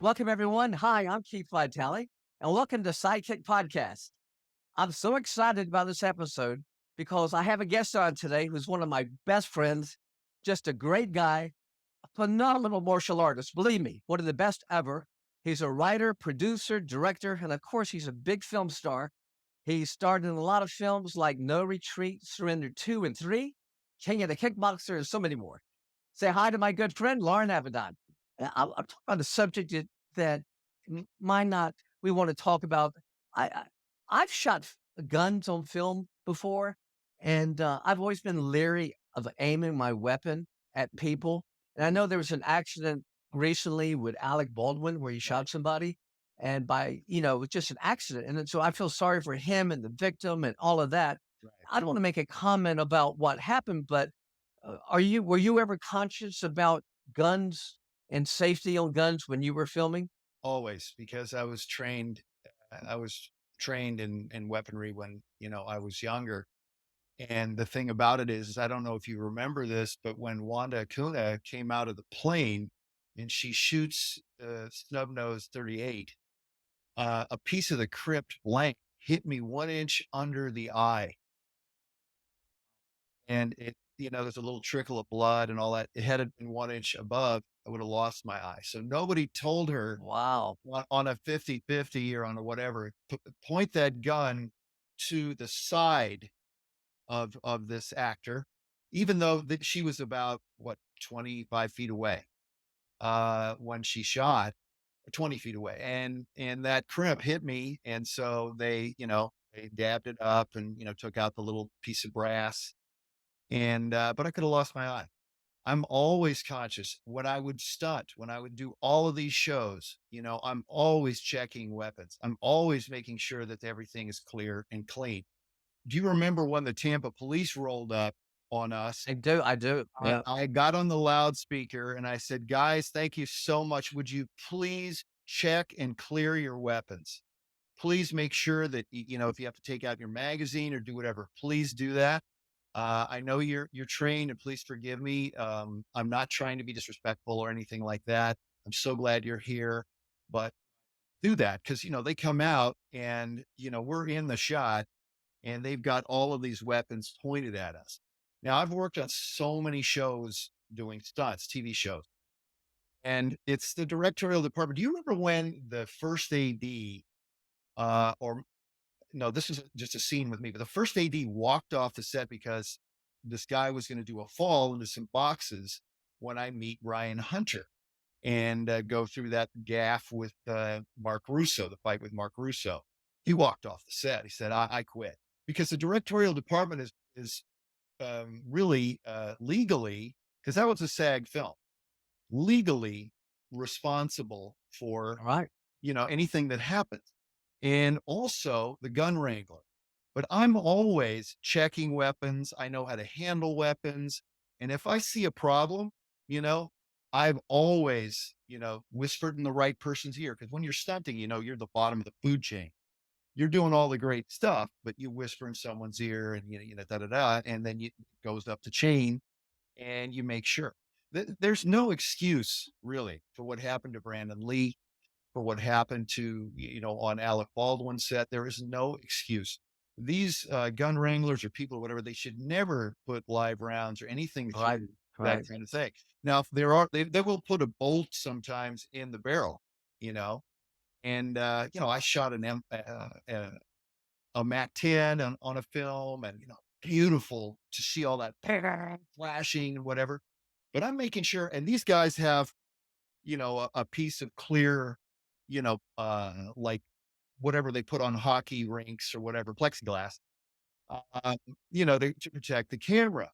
Welcome, everyone. Hi, I'm Keith Vitali, and welcome to Sidekick Podcast. I'm so excited about this episode because I have a guest on today who's one of my best friends, just a great guy, a phenomenal martial artist. Believe me, one of the best ever. He's a writer, producer, director, and of course, he's a big film star. He starred in a lot of films like No Retreat, Surrender 2 and 3, King of the Kickboxer, and so many more. Say hi to my good friend, Loren Avedon. I'm talking about a subject that might not we want to talk about. I I've shot guns on film before, and I've always been leery of aiming my weapon at people. And I know there was an accident recently with Alec Baldwin where he shot somebody, and it was just an accident. And then, so I feel sorry for him and the victim and all of that. Right. I don't want to make a comment about what happened, but were you ever conscious about guns and safety on guns when you were filming? Always, because I was trained in weaponry when, I was younger. And the thing about it is, I don't know if you remember this, but when Wanda Acuna came out of the plane and she shoots snub nose 38, a piece of the crypt blank hit me 1 inch under the eye. And there's a little trickle of blood and all that. It had it been 1 inch above, I would have lost my eye. So nobody told her Wow. on a 50-50 or on a whatever, point that gun to the side of this actor, even though that she was about, what, 25 feet away, when she shot, 20 feet away. And that crimp hit me, and so they dabbed it up and, took out the little piece of brass, and, but I could have lost my eye. I'm always conscious when I would stunt, when I would do all of these shows, I'm always checking weapons. I'm always making sure that everything is clear and clean. Do you remember when the Tampa police rolled up on us? I do. I, Yeah. I got on the loudspeaker and I said, guys, thank you so much. Would you please check and clear your weapons? Please make sure that, if you have to take out your magazine or do whatever, please do that. I know you're trained, and please forgive me. I'm not trying to be disrespectful or anything like that. I'm so glad you're here, but do that because they come out and we're in the shot and they've got all of these weapons pointed at us. Now I've worked on so many shows doing stunts, TV shows, and it's the directorial department. Do you remember when the first AD, or no, this is just a scene with me, but the first AD walked off the set because this guy was going to do a fall into some boxes when I meet Ryan Hunter and go through that gaff with Mark Russo, the fight with Mark Russo. He walked off the set. He said, I quit because the directorial department is really legally, because that was a SAG film, legally responsible for, All right. anything that happens. And also the gun wrangler. But I'm always checking weapons. I know how to handle weapons. And if I see a problem, you know, I've always, whispered in the right person's ear. Cause when you're stunting, you're the bottom of the food chain. You're doing all the great stuff, but you whisper in someone's ear and, da da da. And then it goes up the chain and you make sure. There's no excuse really for what happened to Brandon Lee, for what happened to, on Alec Baldwin's set. There is no excuse. These gun wranglers or people or whatever, they should never put live rounds or anything Right. through that Right. kind of thing. Now, if there are, they will put a bolt sometimes in the barrel, you know, and, I shot a Mac 10 on a film and, beautiful to see all that flashing and whatever. But I'm making sure, and these guys have, a piece of clear, like whatever they put on hockey rinks or whatever, plexiglass, um, to protect the camera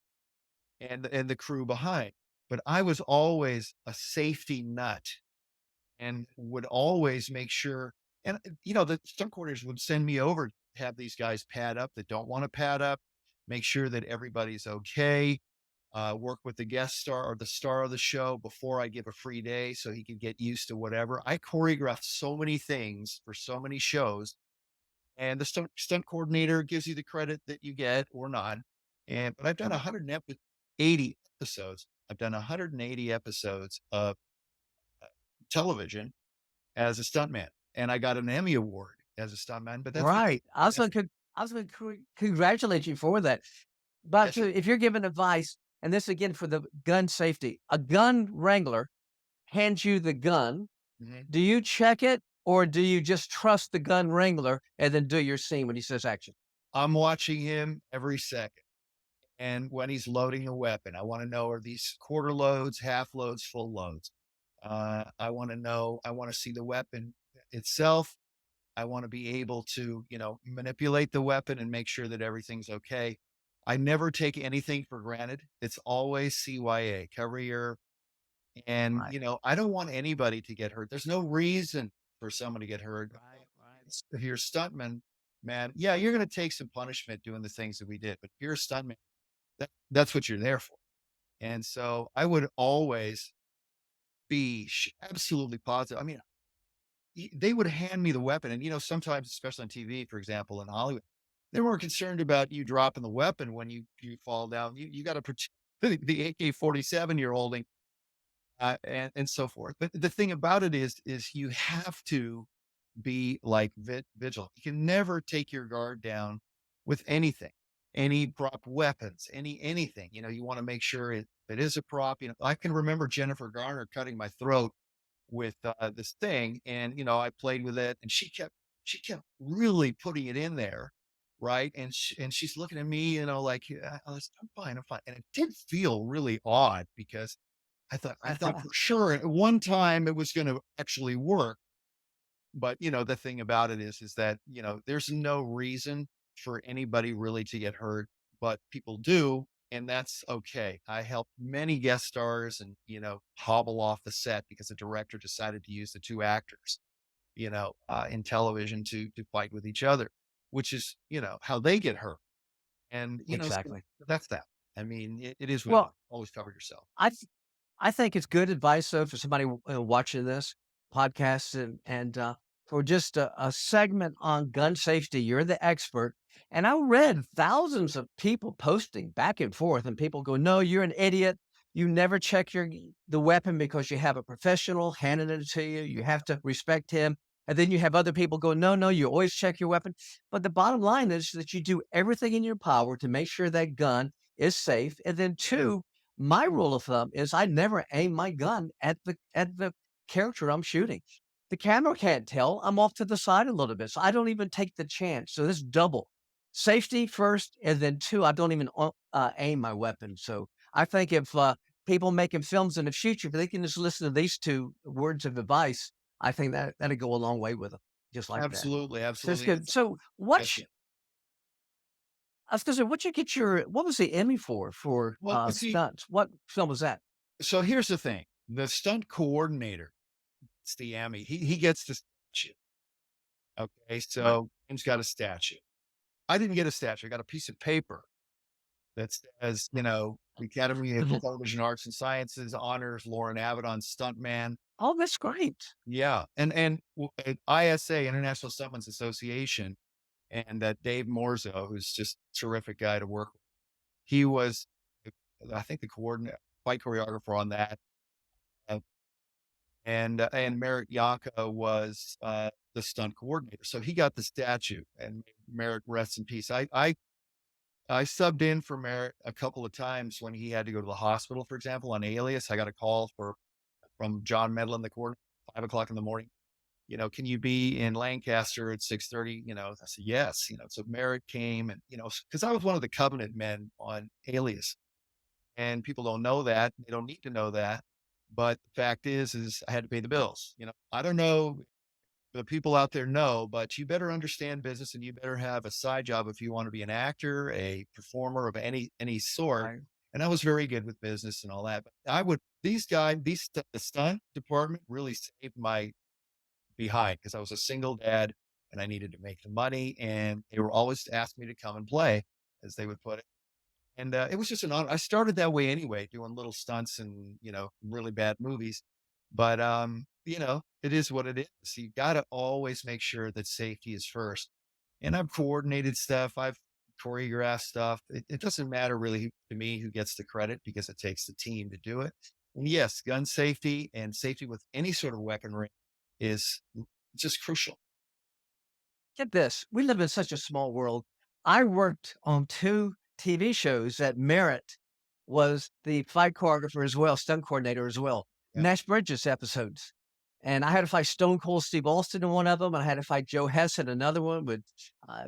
and the crew behind. But I was always a safety nut and would always make sure. And the stunt coordinators would send me over to have these guys pad up that don't want to pad up, make sure that everybody's okay, work with the guest star or the star of the show before I give a free day so he could get used to whatever. I choreographed so many things for so many shows, and the stunt coordinator gives you the credit that you get or not. But I've done 180 episodes. I've done 180 episodes of television, as a stuntman, and I got an Emmy award as a stuntman. But that's Right. that's I was gonna congratulate you for that. But that's to if you're giving advice, and this again for the gun safety, a gun wrangler hands you the gun, mhm. do you check it or do you just trust the gun wrangler and then do your scene when he says action? I'm watching him every second. And when he's loading a weapon, I want to know, are these quarter loads, half loads, full loads? I want to know, I want to see the weapon itself. I want to be able to, manipulate the weapon and make sure that everything's okay. I never take anything for granted. It's always CYA, cover your, and, Right. I don't want anybody to get hurt. There's no reason for someone to get hurt. Right, right. If you're a stuntman, man, yeah, you're going to take some punishment doing the things that we did, but if you're a stuntman, that's what you're there for. And so I would always be absolutely positive. I mean, they would hand me the weapon. And, sometimes, especially on TV, for example, in Hollywood, they were concerned about you dropping the weapon when you fall down. You got to protect the AK-47 you're holding, and so forth. But the thing about it is you have to be like vigilant. You can never take your guard down with anything, any prop weapons, anything. You want to make sure it is a prop. I can remember Jennifer Garner cutting my throat with this thing, and I played with it, and she kept really putting it in there, right? And she's looking at me, like, "Yeah, I'm fine, I'm fine." And it did feel really odd because I thought for sure at one time it was going to actually work. But, the thing about it is that, there's no reason for anybody really to get hurt, but people do. And that's okay. I helped many guest stars and, hobble off the set because the director decided to use the two actors, in television to fight with each other, which is, how they get hurt. And, so Exactly. that's that. I mean, it is what it is. Well, Always cover yourself. I I think it's good advice though for somebody watching this podcast and for just a segment on gun safety. You're the expert, and I read thousands of people posting back and forth, and people go, "No, you're an idiot. You never check the weapon because you have a professional handing it to you. You have to respect him." And then you have other people go, "No, no, you always check your weapon." But the bottom line is that you do everything in your power to make sure that gun is safe. And then two, my rule of thumb is I never aim my gun at the character I'm shooting. The camera can't tell. I'm off to the side a little bit, so I don't even take the chance. So this double safety first, and then two, I don't even aim my weapon. So I think if people making films in the future, if they can just listen to these two words of advice, I think that that'd go a long way with them, just like that. Absolutely. So it's Absolutely. good. So That's it. I was gonna say, what was the Emmy for Well, see, stunts? What film was that? so here's the thing. The stunt coordinator, it's the Emmy. He gets the statue. Okay. Right. So James got a statue. I didn't get a statue. I got a piece of paper that says, the Academy of Television Arts and Sciences honors Loren Avedon stuntman. Oh, that's great. Yeah. And ISA, International Stuntmen's Association, and that Dave Morzo, who's just a terrific guy to work with. He was, I think, the coordinator, fight choreographer on that. Uh, and Merritt Yaka was the stunt coordinator. So he got the statue, and Merritt rests in peace. I subbed in for Merritt a couple of times when he had to go to the hospital, for example, on Alias. I got a call from John Medlin, the coordinator, 5 o'clock in the morning. Can you be in Lancaster at 6:30? I said yes. So Merritt came, and because I was one of the Covenant men on Alias, and people don't know that. They don't need to know that. But the fact is I had to pay the bills. I don't know the people out there know, but you better understand business, and you better have a side job if you want to be an actor, a performer of any sort. Right. And I was very good with business and all that. But I would these guys, the stunt department really saved my behind because I was a single dad and I needed to make the money, and they were always asking me to come and play, as they would put it. And, it was just an honor. I started that way anyway, doing little stunts and, really bad movies. But, it is what it is. You gotta always make sure that safety is first. And I've coordinated stuff. I've choreographed stuff. It doesn't matter really to me who gets the credit because it takes the team to do it. And yes, gun safety and safety with any sort of weaponry is just crucial. Get this, we live in such a small world. I worked on 2 TV shows that Merritt was the fight choreographer as well, stunt coordinator as well. Yeah. Nash Bridges episodes. And I had to fight Stone Cold Steve Austin in one of them, and I had to fight Joe Hess in another one with,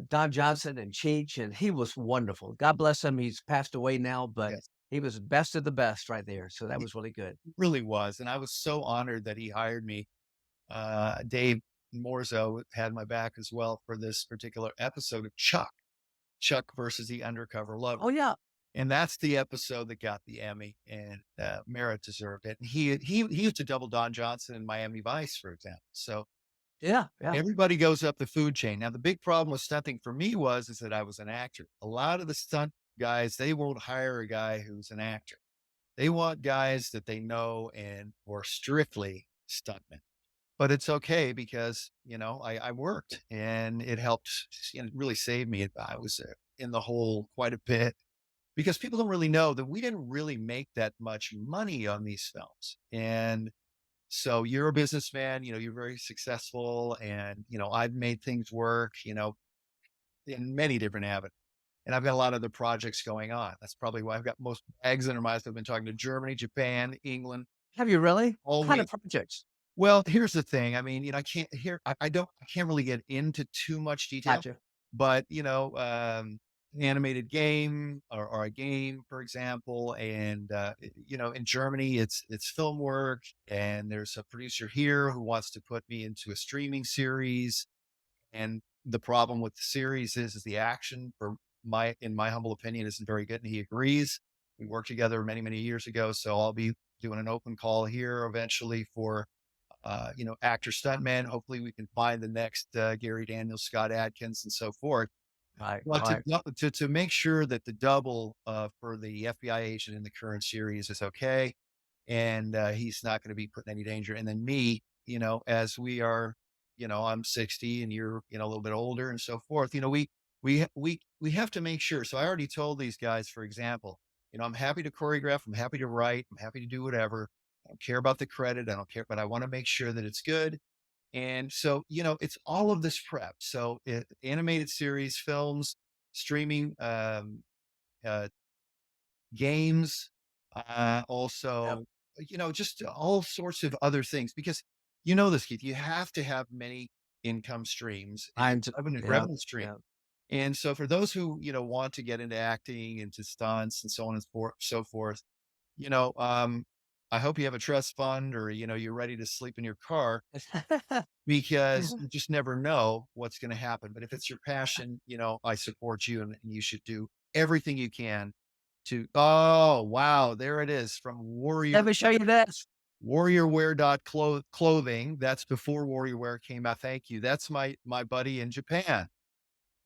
Don Johnson and Cheech, and he was wonderful. God bless him, he's passed away now, but Yes. he was best of the best right there, so that He was really good. really was. And I was so honored that he hired me. Dave Morzo had my back as well for this particular episode of Chuck versus the Undercover Lover. Oh, yeah. And that's the episode that got the Emmy, and Merritt deserved it. And he used to double Don Johnson in Miami Vice, for example. So Yeah, yeah. everybody goes up the food chain. Now, the big problem with stunting for me is that I was an actor. A lot of the stunt guys, they won't hire a guy who's an actor. They want guys that they know and or strictly stuntmen. But it's okay because, I worked and it helped, really saved me. I was in the hole quite a bit because people don't really know that we didn't really make that much money on these films. And so you're a businessman, you're very successful, and, I've made things work, in many different avenues. And I've got a lot of other projects going on. That's probably why I've got most eggs under my. I've been talking to Germany, Japan, England, Have you really? What kind always. of projects? Well, here's the thing. I mean, I can't really get into too much detail, Gotcha. but, an animated game or a game, for example. And, in Germany, it's film work, and there's a producer here who wants to put me into a streaming series. And the problem with the series is the action in my humble opinion, isn't very good. And he agrees. We worked together many, many years ago. So I'll be doing an open call here eventually for, actor stuntman. Hopefully we can find the next Gary Daniels, Scott Adkins, and so forth. Right, Well, right. to make sure that the double for the FBI agent in the current series is okay, and he's not going to be put in any danger. And then me, as we are, I'm 60 and you're, a little bit older and so forth. We have to make sure. So I already told these guys, for example, I'm happy to choreograph, I'm happy to write, I'm happy to do whatever. I don't care about the credit, I don't care, but I want to make sure that it's good. And so, it's all of this prep. So animated series, films, streaming, uh, games, Yep. also, just all sorts of other things because this, Keith, you have to have many income streams and I'm j Yep, revenue stream. yep. And so for those who, want to get into acting, into stunts and so on and so forth, you know, um, I hope you have a trust fund or, you're ready to sleep in your car because you just never know what's going to happen. But if it's your passion, I support you, and you should do everything you can to, oh, wow, there it is from Let me show you this. clothing. That's before Warrior Wear came out. Thank you. That's my buddy in Japan.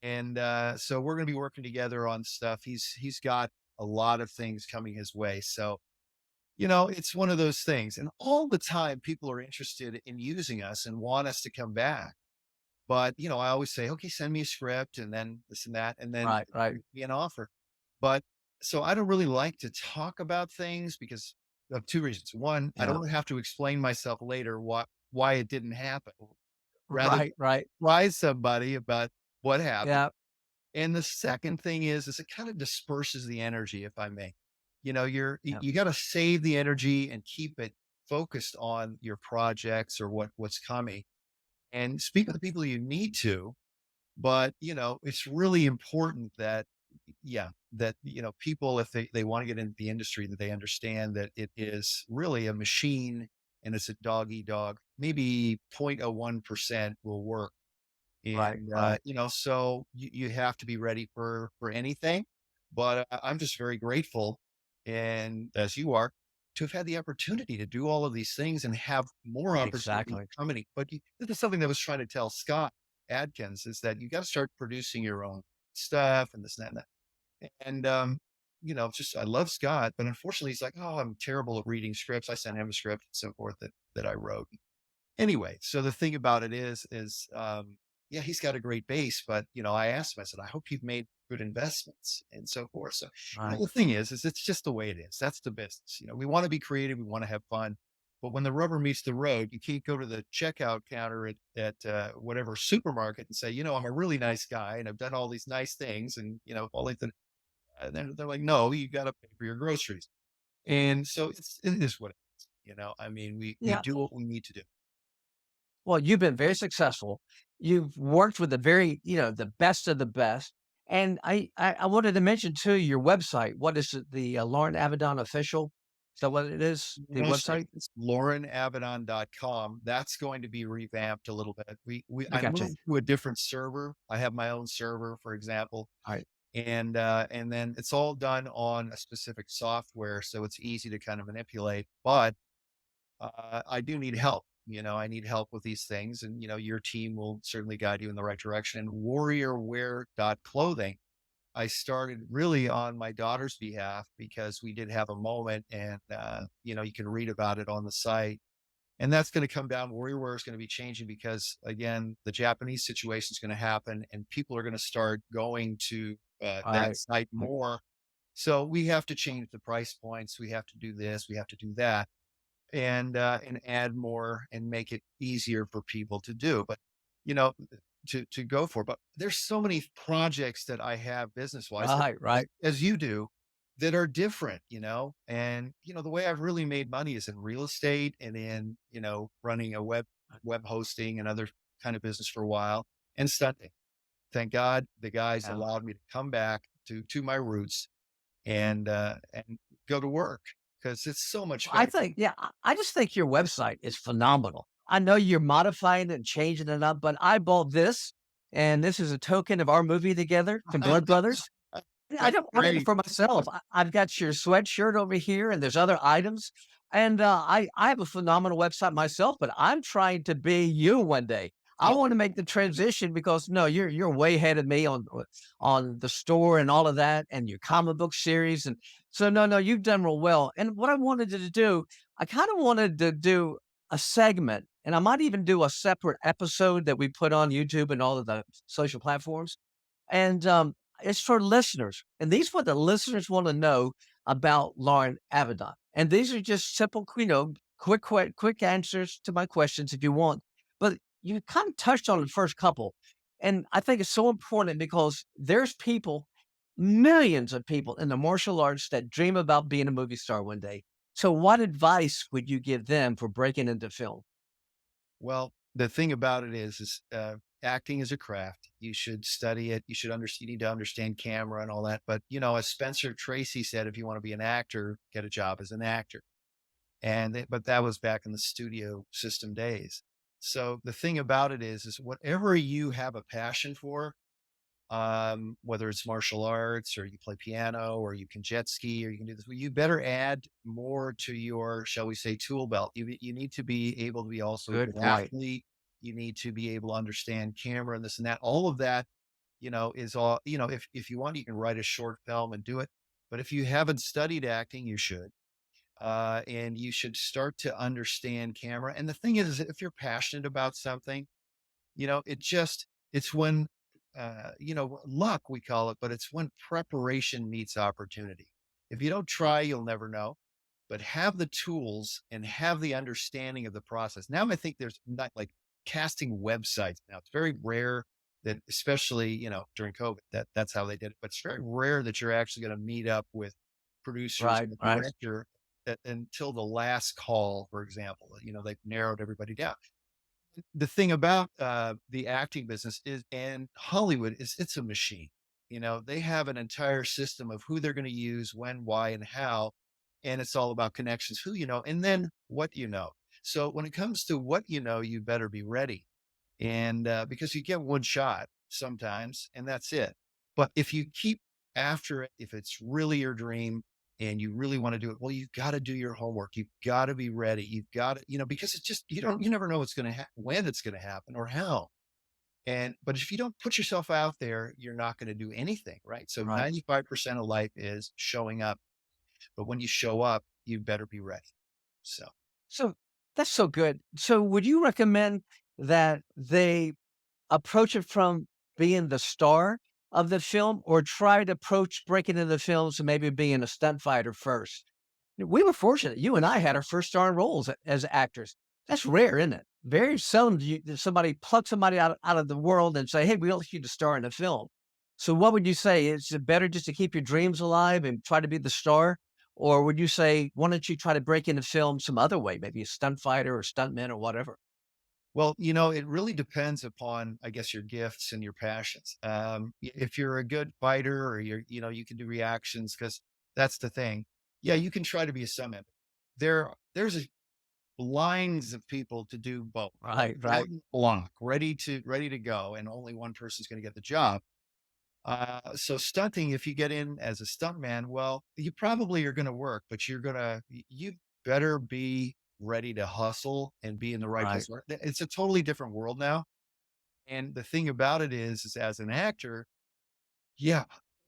And so we're going to be working together on stuff. He's got a lot of things coming his way. So, it's one of those things. And all the time people are interested in using us and want us to come back. But, I always say, okay, send me a script and then this and that, and then Right, right. be an offer. But so I don't really like to talk about things because of two reasons. One, I don't Yeah. want to have to explain myself later why it didn't happen, rather than Right, right. surprise somebody about what happened. Yeah, And the second thing is it kind of disperses the energy, if I may. yeah. You got to save the energy and keep it focused on your projects or what's coming, and speak with the people you need to. But it's really important that, yeah, that people, if they want to get into the industry, that they understand that it is really a machine and it's a dog eat dog. Maybe 0.01% will work. Right, And, right. so you have to be ready for anything. But I'm just very grateful, and as you are, to have had the opportunity to do all of these things and have more opportunity Exactly. coming. But this is something that I was trying to tell Scott Adkins, is that you got to start producing your own stuff and this and that. And that. And, just I love Scott, but unfortunately, he's like, oh, I'm terrible at reading scripts. I sent him a script and so forth that I wrote. Anyway, so the thing about it yeah, he's got a great base, but I asked him, I said, I hope you've made good investments and so forth. So, Right. the thing is it's just the way it is. That's the business. We want to be creative. We want to have fun. But when the rubber meets the road, you can't go to the checkout counter at whatever supermarket and say, I'm a really nice guy and I've done all these nice things, and all like the and they're like, no, you got to pay for your groceries. And so it is what it is. I mean, we Yeah. do what we need to do. Well, you've been very successful. You've worked with the very, the best of the best. And I wanted to mention too your website. What is it? The Loren Avedon official? Is that what it is? The That's right. website? It's lorenavedon.com. That's going to be revamped a little bit. I I got you. moved to a different server. I have my own server, for example, All right. and then it's all done on a specific software, so it's easy to kind of manipulate. But I do need help. I need help with these things, and your team will certainly guide you in the right direction. And warriorwear.clothing, I started really on my daughter's behalf because we did have a moment, and you can read about it on the site. And that's going to come down. Warrior Wear is going to be changing because, again, the Japanese situation is going to happen, and people are going to start going to All that right. site Right. more. So we have to change the price points. We have to do this. We have to do that, and add more and make it easier for people to do. But you know, to go for. But there's so many projects that I have business wise, Right. Right. as you do, that are different. And the way I've really made money is in real estate and in running a web hosting and other kind of business for a while, and stunting. Thank God the guys Yeah. allowed me to come back to my roots and go to work because it's so much I fun. think, yeah, I just think your website is phenomenal. I know you're modifying it and changing it up, but I bought this, and this is a token of our movie together, The Blood Brothers. Yeah, I That's don't want it great. for myself. I've got your sweatshirt over here, and there's other items. And I have a phenomenal website myself, but I'm trying to be you one day. I Oh, want to make the transition because no, you're way ahead of me on the store and all of that, and your comic book series. And so no, you've done real well. And what I wanted to do, I kind of wanted to do a segment, and I might even do a separate episode that we put on YouTube and all of the social platforms. And it's for listeners. And these what the listeners want to know about Lauren Avedon. And these are just simple, quick answers to my questions if you want. But you kind of touched on the first couple. And I think it's so important because there's people, millions of people in the martial arts that dream about being a movie star one day. So what advice would you give them for breaking into film? well, the thing about it is acting is a craft. You should study it. You need to understand camera and all that. But as Spencer Tracy said, if you want to be an actor, get a job as an actor. But that was back in the studio system days. So the thing about it is whatever you have a passion for, whether it's martial arts or you play piano or you can jet ski or you can do this, well, you better add more to your, shall we say, tool belt. You need to be able to be also a Good good point. athlete. You need to be able to understand camera and this and that. All of that, is all, if you want, you can write a short film and do it. But if you haven't studied acting, you should. And you should start to understand camera. And the thing is, if you're passionate about something, it's when, luck, we call it, but it's when preparation meets opportunity. If you don't try, you'll never know, but have the tools and have the understanding of the process. Now, I think there's not like casting websites now. It's very rare that, especially, during COVID, that's how they did it. But it's very rare that you're actually going to meet up with producers Right, and the right. director until the last call, for example. They've narrowed everybody down. The thing about the acting business is, and Hollywood is, it's a machine. They have an entire system of who they're going to use, when, why, and how. And it's all about connections, who and then what So when it comes to what you better be ready. And because you get one shot sometimes, and that's it. But if you keep after it, if it's really your dream and you really want to do it, well, you've got to do your homework. You've got to be ready. You've got to, because it's just, you never know what's going to happen, when it's going to happen or how. But if you don't put yourself out there, you're not going to do anything. Right. So Right. 95% of life is showing up. But when you show up, you better be ready. So. So that's so good. So would you recommend that they approach it from being the star of the film or try to approach breaking into films and maybe being a stunt fighter first? We were fortunate. You and I had our first starring roles as actors. That's rare, isn't it? Very seldom does somebody pluck somebody out of the world and say, "Hey, we want you to star in a film." So, what would you say? Is it better just to keep your dreams alive and try to be the star, or would you say, "Why don't you try to break into film some other way, maybe a stunt fighter or stuntman or whatever?" Well, it really depends upon, I guess, your gifts and your passions. If you're a good fighter or you can do reactions because that's the thing. Yeah, you can try to be a summit. There's lines of people to do both. Right, right, One block, ready to go, and only one person's going to get the job. So stunting, if you get in as a stuntman, well, you probably are going to work, but you better be ready to hustle and be in the right right, place. It's a totally different world now. And the thing about it is as an actor, yeah.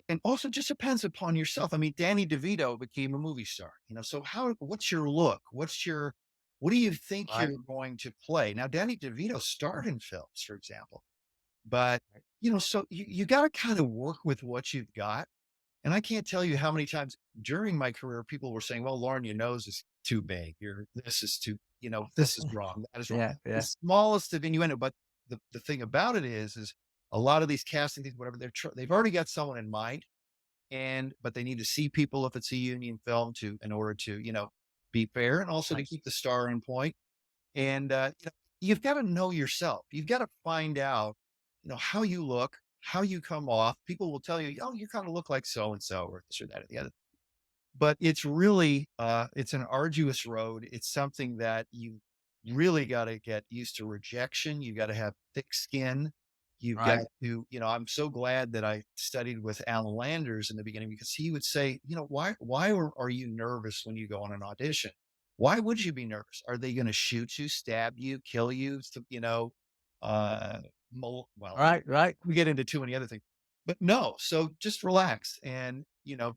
And also just depends upon yourself. I mean, Danny DeVito became a movie star, so what's your look? What do you think right, you're going to play? Now, Danny DeVito starred in films, for example, but so you got to kind of work with what you've got. And I can't tell you how many times during my career people were saying, "Well, Lauren, your nose is too big. This is too, this is wrong. That is wrong." yeah, The yeah, smallest of innuendo. But the thing about it is a lot of these casting things, whatever they've already got someone in mind, but they need to see people if it's a union film in order to be fair and also to right, keep the star on point. And you've got to know yourself. You've got to find out, how you look, how you come off. People will tell you, "Oh, you kind of look like so and so, or this or that or the other." But it's really it's an arduous road. It's something that you really got to get used to rejection. You got to have thick skin. You've got right, to, I'm so glad that I studied with Alan Landers in the beginning because he would say, why are you nervous when you go on an audition? Why would you be nervous? Are they going to shoot you, stab you, kill you? Uh, well, right, right, we get into too many other things. But no, so just relax and,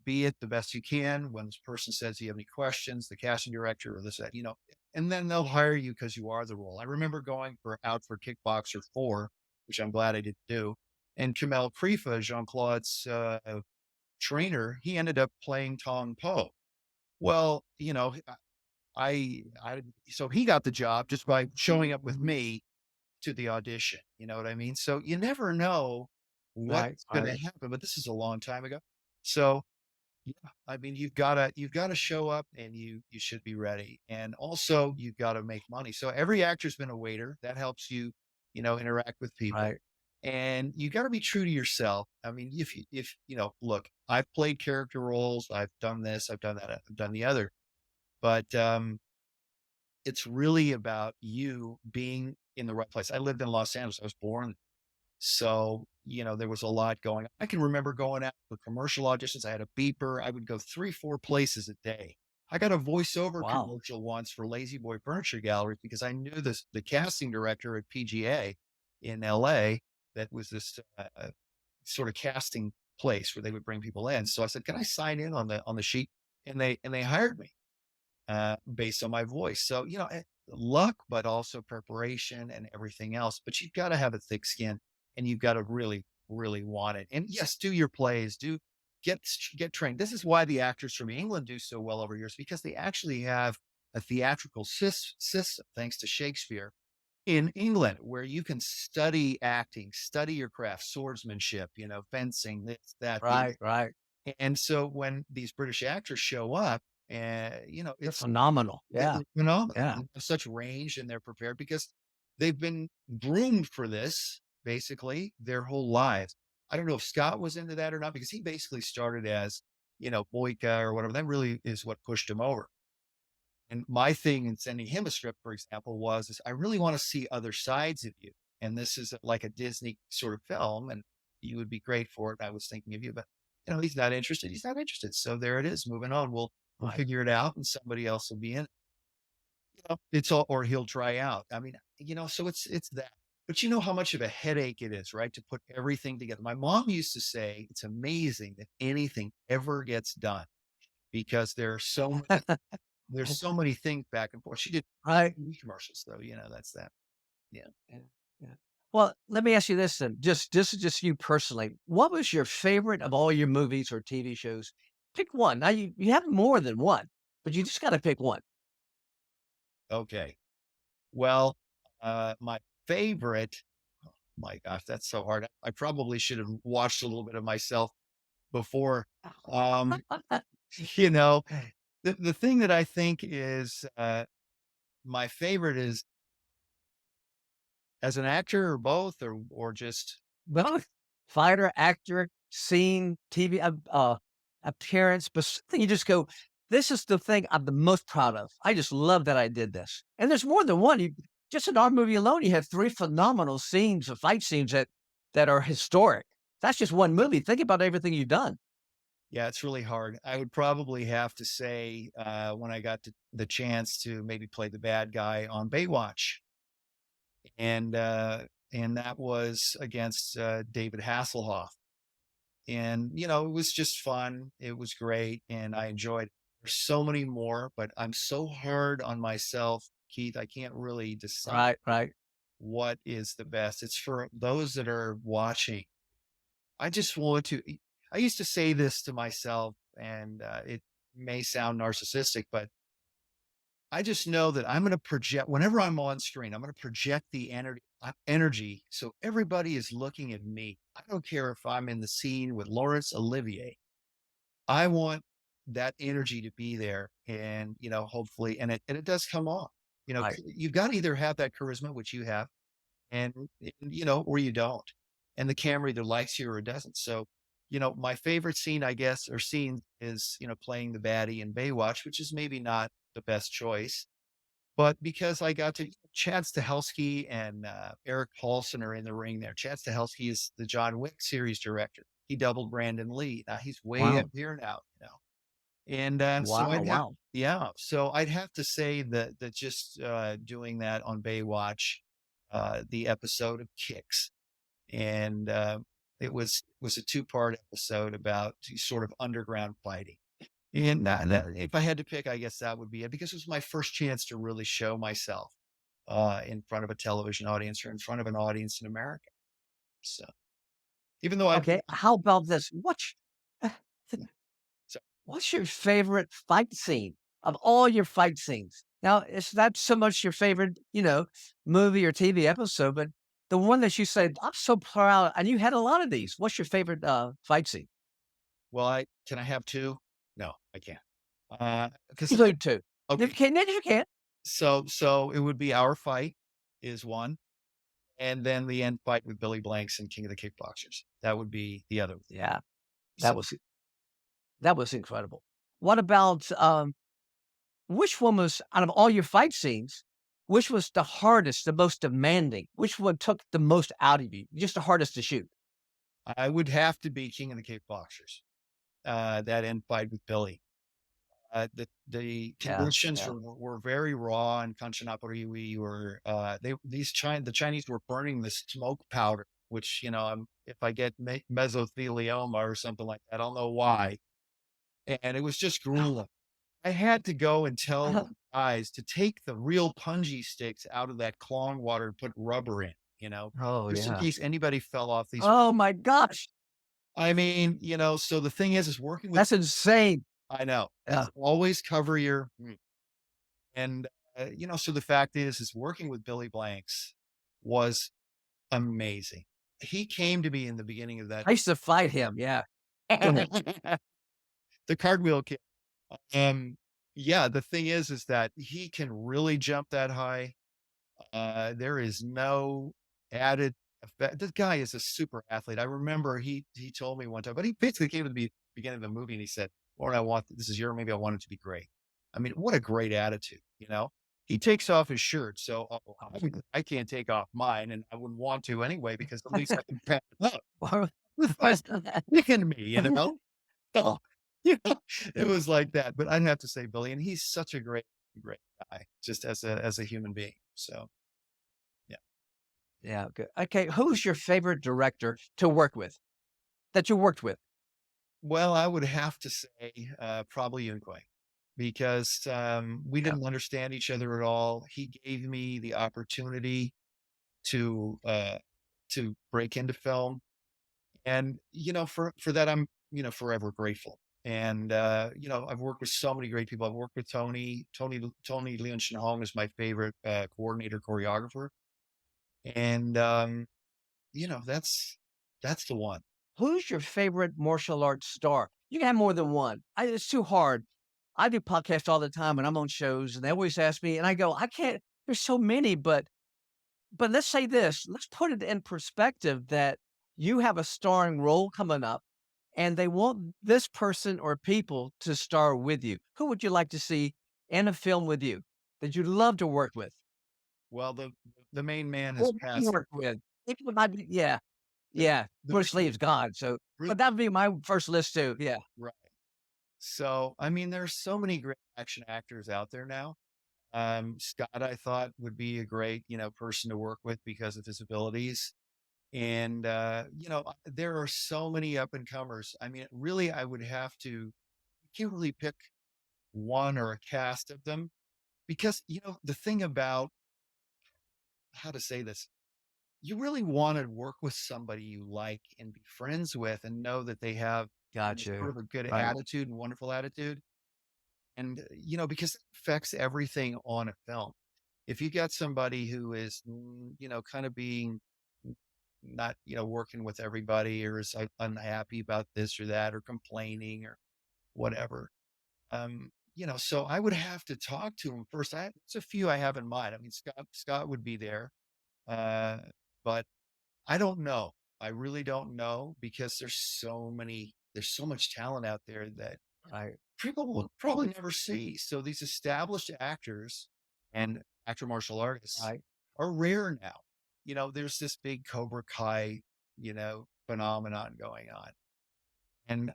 be it the best you can. When this person says, "Do you have any questions?" The casting director or this, that, and then they'll hire you because you are the role. I remember going out for Kickboxer 4, which I'm glad I didn't do. And Kamel Krifa, Jean Claude's trainer, he ended up playing Tong Po. Well, so he got the job just by showing up with me to the audition. You know what I mean? So you never know right, what's going right, to happen, but this is a long time ago. So yeah, I mean, you've got to show up and you should be ready. And also you've got to make money. So every actor's been a waiter. That helps you, interact with people. right, And you got to be true to yourself. I mean, if look, I've played character roles, I've done this, I've done that, I've done the other. But it's really about you being in the right place. I lived in Los Angeles. I was born, so, there was a lot going on. I can remember going out for commercial auditions. I had a beeper. I would go 3, 4 places a day. I got a voiceover wow, commercial once for Lazy Boy Furniture Gallery because I knew the casting director at PGA in LA that was this sort of casting place where they would bring people in. So I said, "Can I sign in on the sheet?" And they hired me based on my voice. So, luck, but also preparation and everything else. But you've got to have a thick skin and you've got to really, really want it. And yes, do your plays, get get trained. This is why the actors from England do so well over years because they actually have a theatrical system, thanks to Shakespeare in England, where you can study acting, study your craft, swordsmanship, fencing, this, that, the right, right. and so when these British actors show up, They're it's phenomenal. Yeah, phenomenal. yeah. They have such range and they're prepared because they've been groomed for this basically their whole lives. I don't know if Scott was into that or not because he basically started as, Boyka or whatever. That really is what pushed him over. And my thing in sending him a script, for example, is I really want to see other sides of you. And this is like a Disney sort of film, and you would be great for it. I was thinking of you, but he's not interested. He's not interested. So there it is. Moving on. We'll Right. figure it out, and somebody else will be in. It's all, or he'll try out. I mean, so it's that. But you know how much of a headache it is, right? To put everything together. My mom used to say it's amazing that anything ever gets done because there's so many things back and forth. She did Right. TV commercials though, that's that. Yeah. Yeah, yeah. Well, let me ask you this then. Just this is just you personally. What was your favorite of all your movies or TV shows? Pick one. Now you have more than one. but you just got to pick one. Okay. Well, my favorite, oh my gosh, that's so hard. I probably should have watched a little bit of myself before. Um, you know, the thing that I think is my favorite is as an actor or both or just Both fighter, actor, scene, TV appearance, but something you just go, this is the thing I'm the most proud of. I just love that I did this. And there's more than one. Just in our movie alone, you have three phenomenal scenes, fight scenes that are historic. That's just one movie. Think about everything you've done. yeah, it's really hard. I would probably have to say when I got the chance to maybe play the bad guy on Baywatch, and that was against David Hasselhoff. And it was just fun. It was great, and I enjoyed it. There's so many more, but I'm so hard on myself, Keith. I can't really decide Right, right. what is the best. It's for those that are watching. I just want to. I used to say this to myself, and it may sound narcissistic, but I just know that I'm going to project whenever I'm on screen. I'm going to project the energy, so everybody is looking at me. I don't care if I'm in the scene with Laurence Olivier. I want that energy to be there, and hopefully, and it does come off. Right. You've got to either have that charisma, which you have, and or you don't. And the camera either likes you or it doesn't. So, my favorite scene, I guess, or scene is, playing the baddie in Baywatch, which is maybe not the best choice. But because I got to Chad Stahelski and Eric Paulson are in the ring there. Chad Stahelski is the John Wick series director. He doubled Brandon Lee. Now he's way up Wow. here now. And so Wow. I'd have, Wow. yeah. So I'd have to say that just doing that on Baywatch, the episode of Kicks, and it was a two-part episode about sort of underground fighting. And if I had to pick, I guess that would be it because it was my first chance to really show myself in front of a television audience or in front of an audience in America. So even though I've Okay. How about this? so, What's your favorite fight scene of all your fight scenes? Now, it's not so much your favorite, movie or TV episode, but the one that you said, I'm so proud, and you had a lot of these. What's your favorite fight scene? well, I can I have two? No, I can't. Because Include two. If you okay, can, then you can. so it would be our fight is one, and then the end fight with Billy Blanks and King of the Kickboxers. That would be the other. Yeah, So that was that was incredible. What about which one was out of all your fight scenes? Which was the hardest, the most demanding? Which one took the most out of you? Just the hardest to shoot? I would have to be King of the Kickboxers. That end fight with Billy. The Yeah, conditions yeah. were very raw in Kanchanaburi. We were the Chinese were burning the smoke powder, which if I get mesothelioma or something like that, I'll know why. And it was just grueling. I had to go and tell the guys to take the real punji sticks out of that clong water and put rubber in. Oh, Just in yeah. case anybody fell off these. Oh my gosh, I mean, so the thing is working with. that's insane. I know. Yeah. Always cover your and, so the fact is working with Billy Blanks was amazing. He came to me in the beginning of that I used to fight him, yeah. the cartwheel kid. Um, yeah, the thing is that he can really jump that high. There is no added effect. This guy is a super athlete. I remember he told me one time, but he basically came to the beginning of the movie and he said, "Lord, I want this is your maybe I want it to be great." I mean, what a great attitude. He takes off his shirt, so I can't take off mine, and I wouldn't want to anyway because at least I can pass it up. Well, What's kicking me? Oh, it was like that. But I'd have to say Billy, and he's such a great guy, just as a human being. So yeah. Yeah, good. Okay, who's your favorite director to work with, that you worked with? Well, I would have to say, probably Yunque because, we Yeah. didn't understand each other at all. He gave me the opportunity to, uh, to break into film, and, for that, I'm, forever grateful. And I've worked with so many great people. I've worked with Tony Leon Hong is my favorite coordinator, choreographer. And that's the one. Who's your favorite martial arts star? You can have more than one. It's too hard. I do podcasts all the time and I'm on shows and they always ask me and I go, I can't, there's so many, but let's say this, let's put it in perspective that you have a starring role coming up and they want this person or people to star with you. Who would you like to see in a film with you that you'd love to work with Well, the main man has or maybe passed. work with? People might be, yeah, The, yeah. the Bruce Lee is gone. So, Bruce, but that would be my first list too. Yeah. right. So, I mean, there's so many great action actors out there now. Scott, I thought would be a great, person to work with because of his abilities. And, there are so many up and comers. I mean, really, I would have to, you can't really pick one or a cast of them because, the thing about how to say this, you really want to work with somebody you like and be friends with and know that they have sort Gotcha. of a good Right. attitude and wonderful attitude. And, because it affects everything on a film. If you got somebody who is, kind of being not, working with everybody or is unhappy about this or that or complaining or whatever, so I would have to talk to him first. It's a few I have in mind. I mean, Scott would be there, uh, but I don't know. I really don't know because there's so much talent out there that Right. people will probably never see. So these established actors and actor martial artists Right. are rare now. There's this big Cobra Kai, phenomenon going on, and I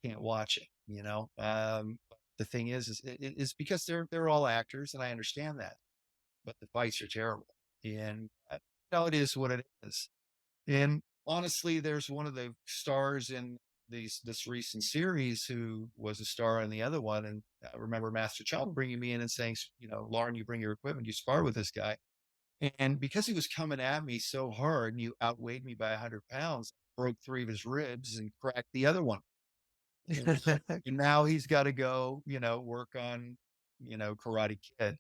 can't watch it. The thing is it's because they're all actors, and I understand that, but the fights are terrible, and it is what it is. And honestly, there's one of the stars in this recent series who was a star in the other one. And I remember Master Child bringing me in and saying, Lauren, you bring your equipment, you spar with this guy. And because he was coming at me so hard and you outweighed me by 100 pounds, broke three of his ribs and cracked the other one. And and now he's got to go, work on, Karate Kid.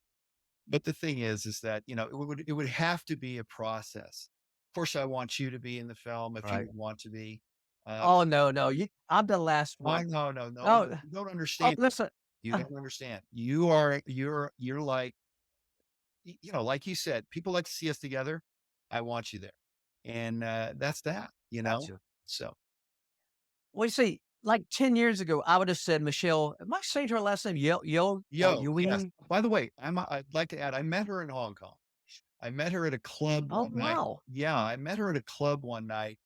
But the thing is that, it would have to be a process. Of course, I want you to be in the film if you Right. want to be. Uh, Oh, no, no, I'm the last no, one. no, no, no, no. Oh, You don't oh, understand. listen. You uh, don't understand. You're like, like you said, people like to see us together. I want you there. And that's that. Gotcha. So, Well, you see, like 10 years ago, I would have said Michelle am I saying her last name? yes. Ewing? By the way, I'd like to add, I met her in Hong Kong. I met her at a club Oh, one night. wow. Yeah, I met her at a club one night.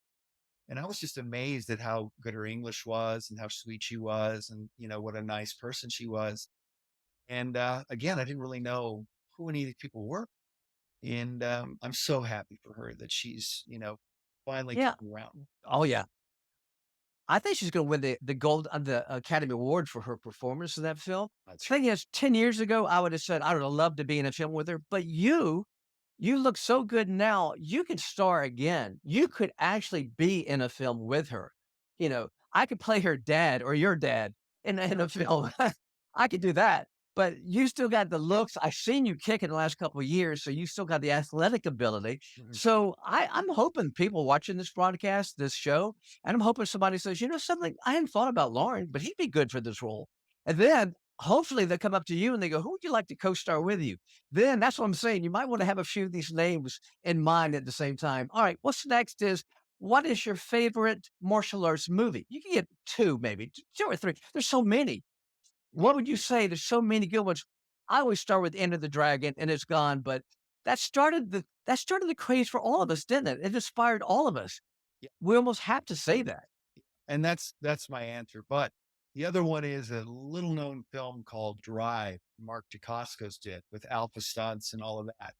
And I was just amazed at how good her English was and how sweet she was and, what a nice person she was. And, again, I didn't really know who any of these people were. And, I'm so happy for her that she's, finally Yeah. coming around. Oh, yeah. I think she's gonna win the Academy Award for her performance in that film. That's Thing is, 10 years ago, I would have said, I would have loved to be in a film with her, but you look so good now, you could star again. You could actually be in a film with her. I could play her dad or your dad in a film. I could do that. But you still got the looks. I've seen you kick in the last couple of years, so you still got the athletic ability. Mhm. So I'm hoping people watching this broadcast, this show, and I'm hoping somebody says, you know something, I hadn't thought about Lauren, but he'd be good for this role. And then hopefully they come up to you and they go, who would you like to co-star with you? Then that's what I'm saying. You might want to have a few of these names in mind at the same time. All right, what's next is what is your favorite martial arts movie? You can get two, maybe two or three. There's so many. What would you say? There's so many good ones. I always start with End of the Dragon and it's gone, but that started the craze for all of us, didn't it? It inspired all of us. Yeah. We almost have to say that. And that's my answer. But the other one is a little known film called Drive. Mark Dacascos did with Alpha Stunts and all of that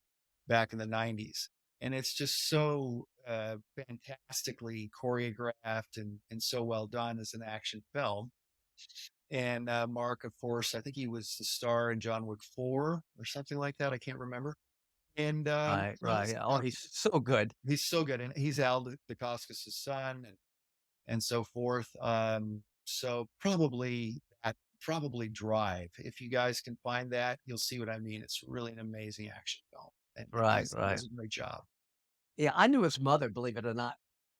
back in the 90s. And it's just so fantastically choreographed and so well done as an action film. And Mark, of course, I think he was the star in John Wick 4 or something like that. I can't remember. And Right, right. Yeah. Oh, he's so good. he's so good. And he's Al Dacascos' son and so forth. So probably Drive. If you guys can find that, you'll see what I mean. It's really an amazing action film, and Right, he right. does a great job. Yeah, I knew his mother, believe it or not.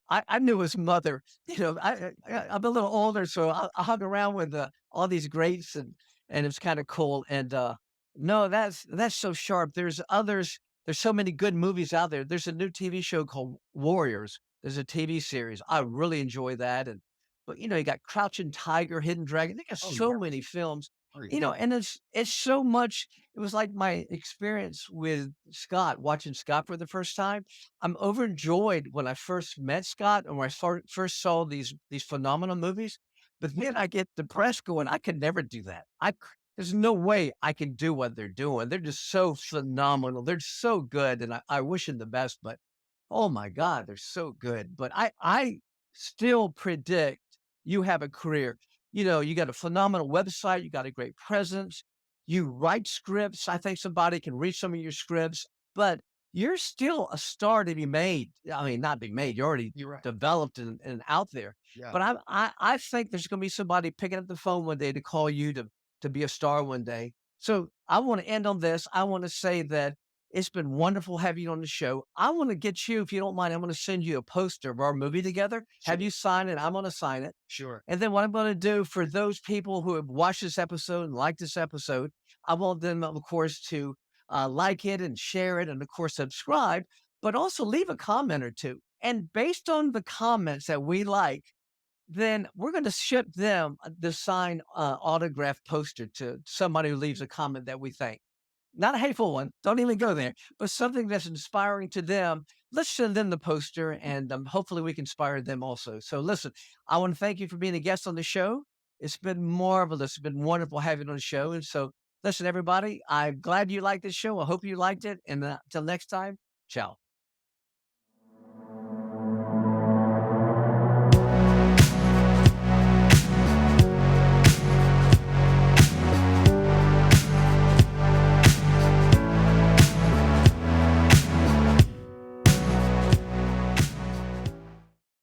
I knew his mother. I'm a little older, so I hung around with, all these greats and it's kinda cool, and, no, that's so sharp. There's so many good movies out there. There's a new TV show called Warriors. There's a TV series. I really enjoy that, but, you got Crouching Tiger, Hidden Dragon. They got Oh so yeah, many films, oh yeah, and it's so much it was like my experience with Scott, watching Scott for the first time. I'm overjoyed when I first met Scott and when I first saw these phenomenal movies, but then I get depressed going, I could never do that. There's no way I can do what they're doing. They're just so phenomenal. They're so good, and I wish them the best. But oh my God, they're so good. But I still predict you have a career. You got a phenomenal website. You got a great presence. You write scripts. I think somebody can read some of your scripts, but you're still a star to be made. I mean, not be made. You're already you're right. developed and out there. Yeah, But I think there's going to be somebody picking up the phone one day to call you to be a star one day. So I want to end on this. I want to say that it's been wonderful having you on the show. I want to get you, if you don't mind, I'm going to send you a poster of our movie together. Have sure, you sign it? I'm going to sign it. sure, And then what I'm going to do for those people who have watched this episode and liked this episode, I want them, of course, to like it and share it and, of course, subscribe, but also leave a comment or two. And based on the comments that we like, then we're going to ship them the signed autograph poster to somebody who leaves a comment that we think. Not a hateful one. Don't even go there, but something that's inspiring to them. Let's send them the poster and hopefully we can inspire them also. So, listen, I want to thank you for being a guest on the show. It's been marvelous. It's been wonderful having you on the show. And so, listen, everybody, I'm glad you liked this show. I hope you liked it. And until next time, ciao.